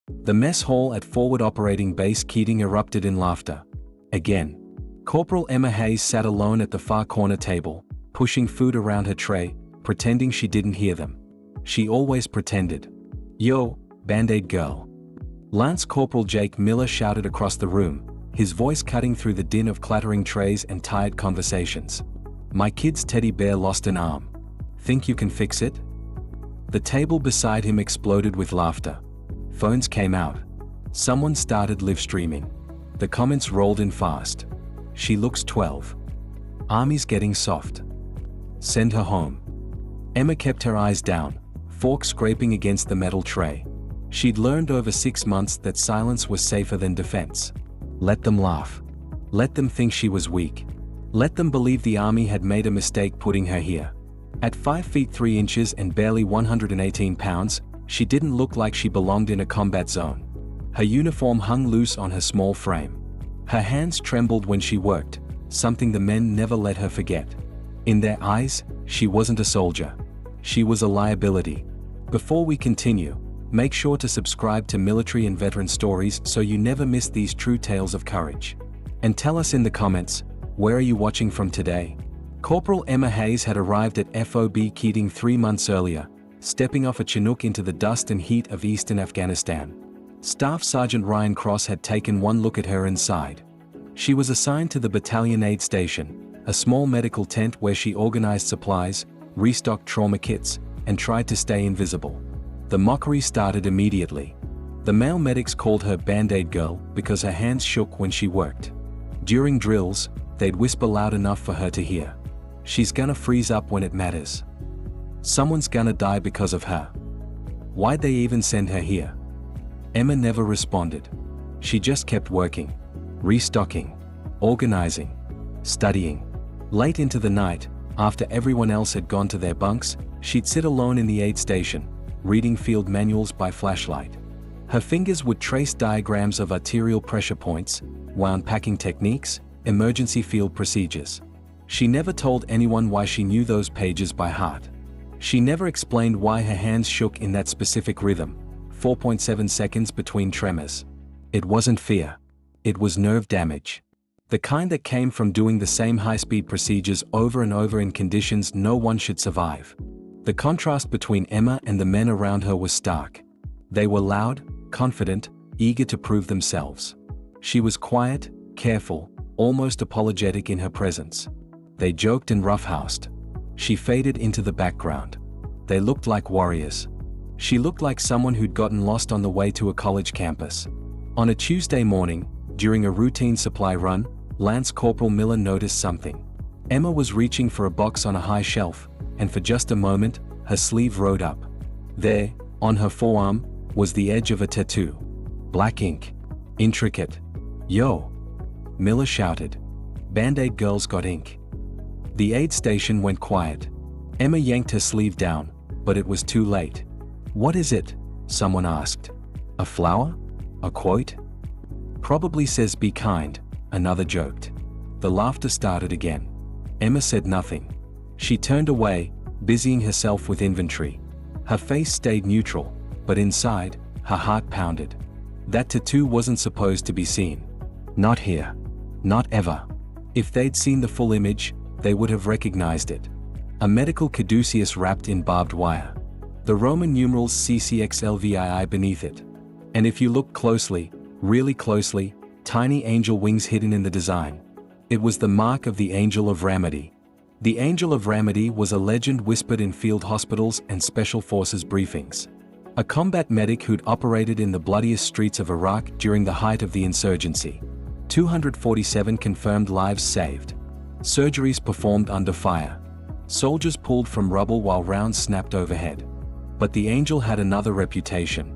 The mess hall at Forward Operating Base Keating erupted in laughter. Again. Corporal Emma Hayes sat alone at the far corner table, pushing food around her tray, pretending she didn't hear them. She always pretended. "Yo, Band-Aid girl." Lance Corporal Jake Miller shouted across the room, his voice cutting through the din of clattering trays and tired conversations. "My kid's teddy bear lost an arm. Think you can fix it?" The table beside him exploded with laughter. Phones came out. Someone started live streaming. The comments rolled in fast. "She looks 12. Army's getting soft. Send her home." Emma kept her eyes down, fork scraping against the metal tray. She'd learned over 6 months that silence was safer than defense. Let them laugh. Let them think she was weak. Let them believe the Army had made a mistake putting her here. At 5 feet 3 inches and barely 118 pounds, she didn't look like she belonged in a combat zone. Her uniform hung loose on her small frame. Her hands trembled when she worked, something the men never let her forget. In their eyes, she wasn't a soldier. She was a liability. Before we continue, make sure to subscribe to Military and Veteran Stories so you never miss these true tales of courage. And tell us in the comments, where are you watching from today? Corporal Emma Hayes had arrived at FOB Keating 3 months earlier, stepping off a Chinook into the dust and heat of eastern Afghanistan. Staff Sergeant Ryan Cross had taken one look at her inside. She was assigned to the Battalion Aid Station, a small medical tent where she organized supplies, restocked trauma kits, and tried to stay invisible. The mockery started immediately. The male medics called her Band-Aid girl because her hands shook when she worked. During drills, they'd whisper loud enough for her to hear. "She's gonna freeze up when it matters. Someone's gonna die because of her. Why'd they even send her here?" Emma never responded. She just kept working, restocking, organizing, studying. Late into the night, after everyone else had gone to their bunks, she'd sit alone in the aid station, reading field manuals by flashlight. Her fingers would trace diagrams of arterial pressure points, wound packing techniques, emergency field procedures. She never told anyone why she knew those pages by heart. She never explained why her hands shook in that specific rhythm, 4.7 seconds between tremors. It wasn't fear. It was nerve damage. The kind that came from doing the same high-speed procedures over and over in conditions no one should survive. The contrast between Emma and the men around her was stark. They were loud, confident, eager to prove themselves. She was quiet, careful, almost apologetic in her presence. They joked and roughhoused. She faded into the background. They looked like warriors. She looked like someone who'd gotten lost on the way to a college campus. On a Tuesday morning, during a routine supply run, Lance Corporal Miller noticed something. Emma was reaching for a box on a high shelf, and for just a moment, her sleeve rode up. There, on her forearm, was the edge of a tattoo. Black ink. Intricate. "Yo!" Miller shouted. "Band-Aid girl's got ink." The aid station went quiet. Emma yanked her sleeve down, but it was too late. "What is it?" someone asked. "A flower? A quote?" "Probably says be kind," another joked. The laughter started again. Emma said nothing. She turned away, busying herself with inventory. Her face stayed neutral, but inside, her heart pounded. That tattoo wasn't supposed to be seen. Not here. Not ever. If they'd seen the full image, they would have recognized it. A medical caduceus wrapped in barbed wire. The Roman numerals CCXLVII beneath it. And if you look closely, really closely, tiny angel wings hidden in the design. It was the mark of the Angel of Ramadi. The Angel of Ramadi was a legend whispered in field hospitals and special forces briefings. A combat medic who'd operated in the bloodiest streets of Iraq during the height of the insurgency. 247 confirmed lives saved. Surgeries performed under fire. Soldiers pulled from rubble while rounds snapped overhead. But the Angel had another reputation.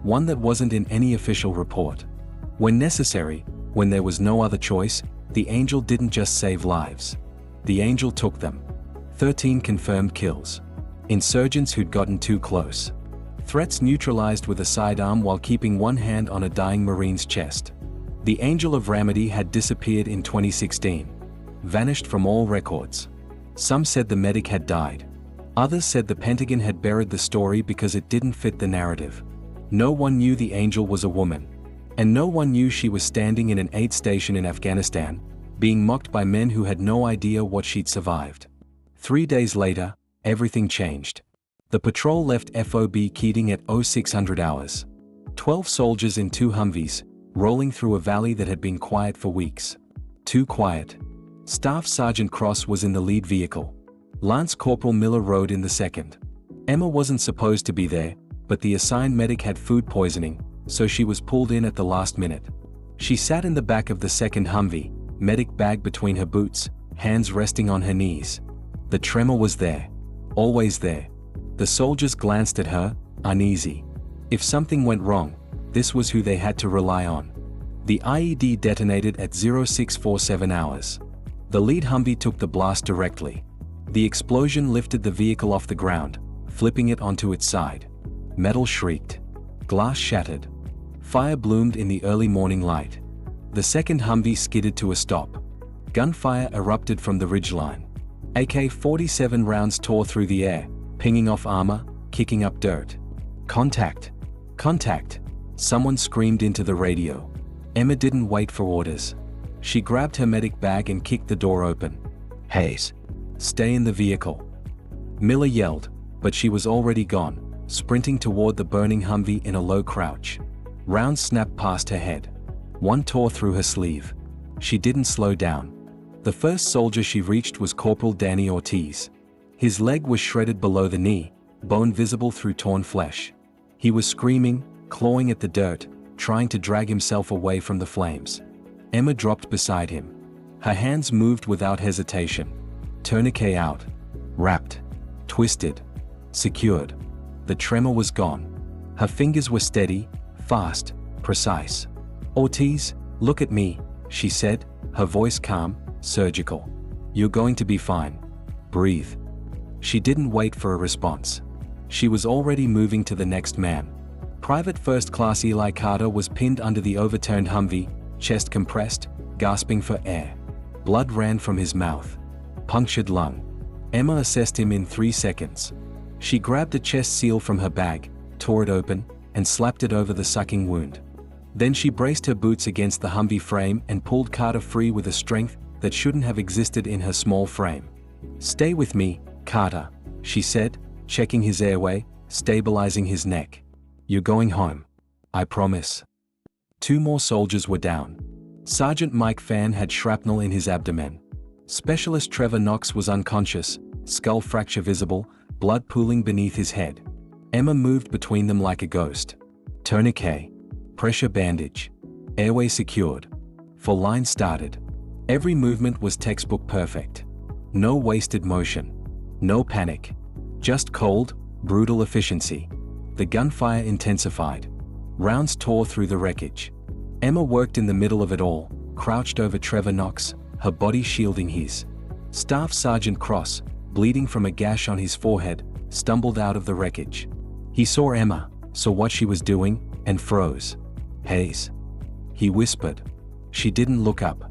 One that wasn't in any official report. When necessary, when there was no other choice, the Angel didn't just save lives. The Angel took them. 13 confirmed kills. Insurgents who'd gotten too close. Threats neutralized with a sidearm while keeping one hand on a dying Marine's chest. The Angel of Ramadi had disappeared in 2016. Vanished from all records. Some said the medic had died. Others said the Pentagon had buried the story because it didn't fit the narrative. No one knew the angel was a woman. And no one knew she was standing in an aid station in Afghanistan, being mocked by men who had no idea what she'd survived. 3 days later, everything changed. The patrol left FOB Keating at 0600 hours. 12 soldiers in 2 Humvees, rolling through a valley that had been quiet for weeks. Too quiet. Staff Sergeant Cross was in the lead vehicle. Lance Corporal Miller rode in the second. Emma wasn't supposed to be there, but the assigned medic had food poisoning, so she was pulled in at the last minute. She sat in the back of the second Humvee, medic bag between her boots, hands resting on her knees. The tremor was there. Always there. The soldiers glanced at her, uneasy. If something went wrong, this was who they had to rely on. The IED detonated at 0647 hours. The lead Humvee took the blast directly. The explosion lifted the vehicle off the ground, flipping it onto its side. Metal shrieked. Glass shattered. Fire bloomed in the early morning light. The second Humvee skidded to a stop. Gunfire erupted from the ridgeline. AK-47 rounds tore through the air, pinging off armor, kicking up dirt. Contact! Contact! Someone screamed into the radio. Emma didn't wait for orders. She grabbed her medic bag and kicked the door open. Hayes! Stay in the vehicle. Miller yelled, but she was already gone, sprinting toward the burning Humvee in a low crouch. Rounds snapped past her head. One tore through her sleeve. She didn't slow down. The first soldier she reached was Corporal Danny Ortiz. His leg was shredded below the knee, bone visible through torn flesh. He was screaming, clawing at the dirt, trying to drag himself away from the flames. Emma dropped beside him. Her hands moved without hesitation. Tourniquet out. Wrapped. Twisted. Secured. The tremor was gone. Her fingers were steady, fast, precise. Ortiz, look at me, she said, her voice calm, surgical. You're going to be fine. Breathe. She didn't wait for a response. She was already moving to the next man. Private First Class Eli Carter was pinned under the overturned Humvee, chest compressed, gasping for air. Blood ran from his mouth. Punctured lung. Emma assessed him in 3 seconds. She grabbed a chest seal from her bag, tore it open, and slapped it over the sucking wound. Then she braced her boots against the Humvee frame and pulled Carter free with a strength that shouldn't have existed in her small frame. Stay with me, Carter, she said, checking his airway, stabilizing his neck. You're going home. I promise. 2 more soldiers were down. Sergeant Mike Fan had shrapnel in his abdomen. Specialist Trevor Knox was unconscious, skull fracture visible, blood pooling beneath his head. Emma moved between them like a ghost. Tourniquet. Pressure bandage. Airway secured. Full line started. Every movement was textbook perfect. No wasted motion. No panic. Just cold, brutal efficiency. The gunfire intensified. Rounds tore through the wreckage. Emma worked in the middle of it all, crouched over Trevor Knox, her body shielding his. Staff Sergeant Cross, bleeding from a gash on his forehead, stumbled out of the wreckage. He saw Emma, saw what she was doing, and froze. Hayes. He whispered. She didn't look up.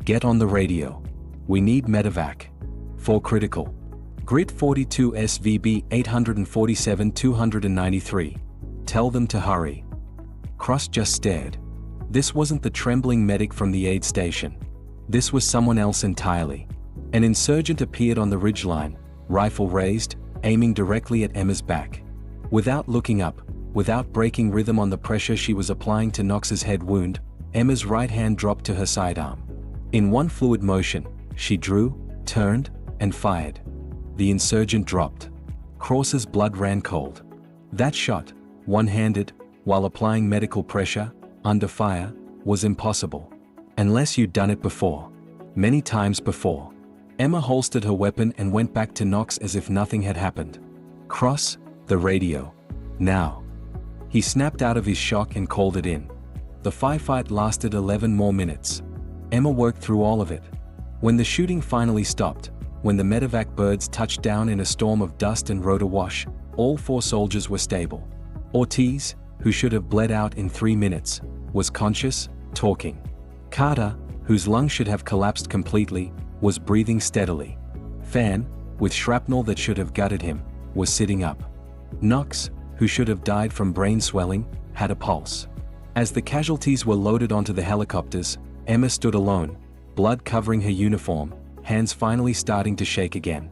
Get on the radio. We need medevac. 4 critical. Grid 42 SVB 847 293. Tell them to hurry. Cross just stared. This wasn't the trembling medic from the aid station. This was someone else entirely. An insurgent appeared on the ridgeline, rifle raised, aiming directly at Emma's back. Without looking up, without breaking rhythm on the pressure she was applying to Knox's head wound, Emma's right hand dropped to her sidearm. In one fluid motion, she drew, turned, and fired. The insurgent dropped. Cross's blood ran cold. That shot, one-handed, while applying medical pressure, under fire, was impossible. Unless you'd done it before. Many times before. Emma holstered her weapon and went back to Knox as if nothing had happened. Cross, the radio. Now. He snapped out of his shock and called it in. The firefight lasted 11 more minutes. Emma worked through all of it. When the shooting finally stopped, when the medevac birds touched down in a storm of dust and rode awash, all 4 soldiers were stable. Ortiz, who should have bled out in 3 minutes, was conscious, talking. Carter, whose lungs should have collapsed completely, was breathing steadily. Fan, with shrapnel that should have gutted him, was sitting up. Knox, who should have died from brain swelling, had a pulse. As the casualties were loaded onto the helicopters, Emma stood alone, blood covering her uniform, hands finally starting to shake again.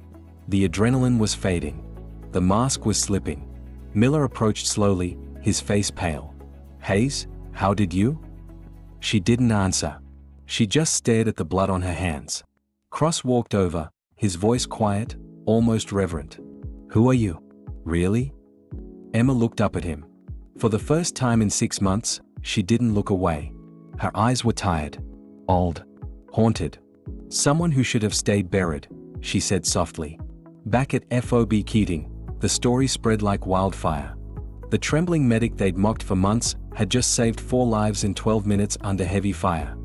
The adrenaline was fading. The mask was slipping. Miller approached slowly, his face pale. "Hayes, how did you?" She didn't answer. She just stared at the blood on her hands. Cross walked over, his voice quiet, almost reverent. "Who are you? Really?" Emma looked up at him. For the first time in 6 months, she didn't look away. Her eyes were tired. Old. Haunted. "Someone who should have stayed buried," she said softly. Back at FOB Keating, the story spread like wildfire. The trembling medic they'd mocked for months had just saved 4 lives in 12 minutes under heavy fire.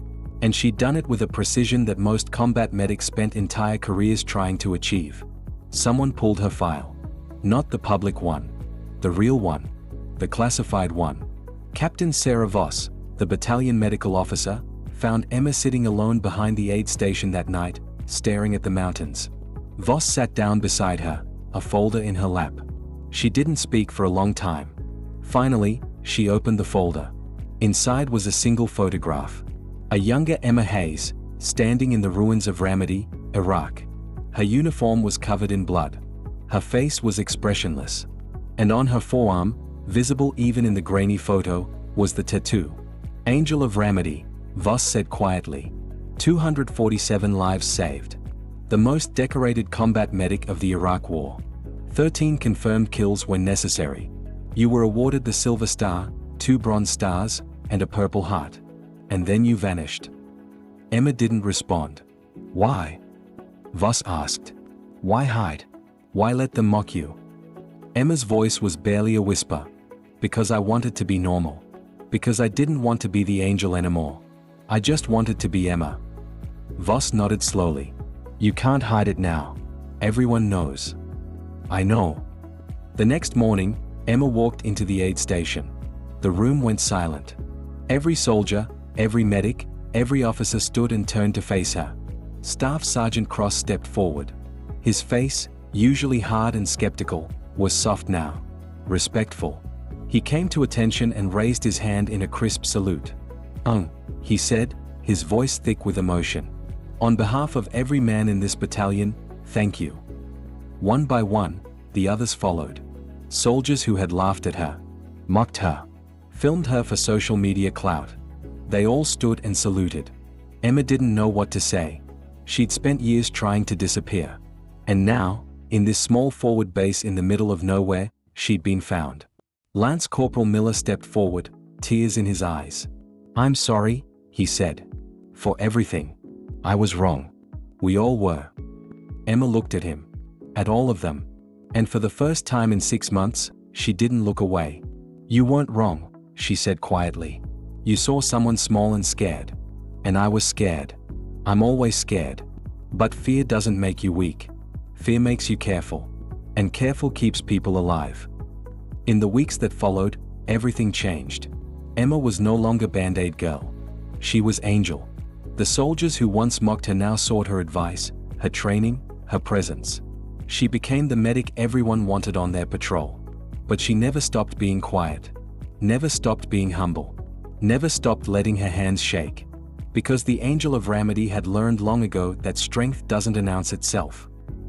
And she'd done it with a precision that most combat medics spent entire careers trying to achieve. Someone pulled her file. Not the public one. The real one. The classified one. Captain Sarah Voss, the battalion medical officer, found Emma sitting alone behind the aid station that night, staring at the mountains. Voss sat down beside her, a folder in her lap. She didn't speak for a long time. Finally, she opened the folder. Inside was a single photograph. A younger Emma Hayes, standing in the ruins of Ramadi, Iraq. Her uniform was covered in blood. Her face was expressionless. And on her forearm, visible even in the grainy photo, was the tattoo. "Angel of Ramadi," Voss said quietly. 247 lives saved. The most decorated combat medic of the Iraq War. 13 confirmed kills when necessary. You were awarded the Silver Star, 2 Bronze Stars, and a Purple Heart. And then you vanished. Emma didn't respond. "Why?" Voss asked. "Why hide? Why let them mock you?" Emma's voice was barely a whisper. "Because I wanted to be normal. Because I didn't want to be the angel anymore. I just wanted to be Emma." Voss nodded slowly. "You can't hide it now. Everyone knows." "I know." The next morning, Emma walked into the aid station. The room went silent. Every soldier, every medic, every officer stood and turned to face her. Staff Sergeant Cross stepped forward. His face, usually hard and skeptical, was soft now. Respectful. He came to attention and raised his hand in a crisp salute. He said, his voice thick with emotion. "On behalf of every man in this battalion, thank you." One by one, the others followed. Soldiers who had laughed at her, mocked her, filmed her for social media clout. They all stood and saluted. Emma didn't know what to say. She'd spent years trying to disappear. And now, in this small forward base in the middle of nowhere, she'd been found. Lance Corporal Miller stepped forward, tears in his eyes. "I'm sorry," he said. "For everything. I was wrong. We all were." Emma looked at him. At all of them. And for the first time in 6 months, she didn't look away. "You weren't wrong," she said quietly. "You saw someone small and scared. And I was scared. I'm always scared. But fear doesn't make you weak. Fear makes you careful. And careful keeps people alive." In the weeks that followed, everything changed. Emma was no longer Band-Aid girl. She was Angel. The soldiers who once mocked her now sought her advice, her training, her presence. She became the medic everyone wanted on their patrol. But she never stopped being quiet. Never stopped being humble. Never stopped letting her hands shake. Because the Angel of Ramadi had learned long ago that strength doesn't announce itself.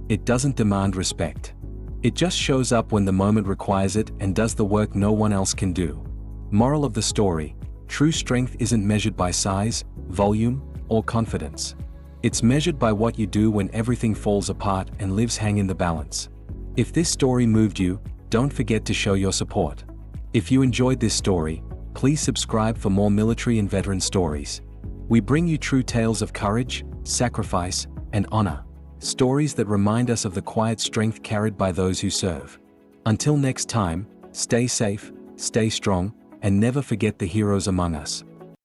It doesn't demand respect. It just shows up when the moment requires it and does the work no one else can do. Moral of the story: true strength isn't measured by size, volume, or confidence. It's measured by what you do when everything falls apart and lives hang in the balance. If this story moved you, don't forget to show your support. If you enjoyed this story, please subscribe for more military and veteran stories. We bring you true tales of courage, sacrifice, and honor. Stories that remind us of the quiet strength carried by those who serve. Until next time, stay safe, stay strong, and never forget the heroes among us.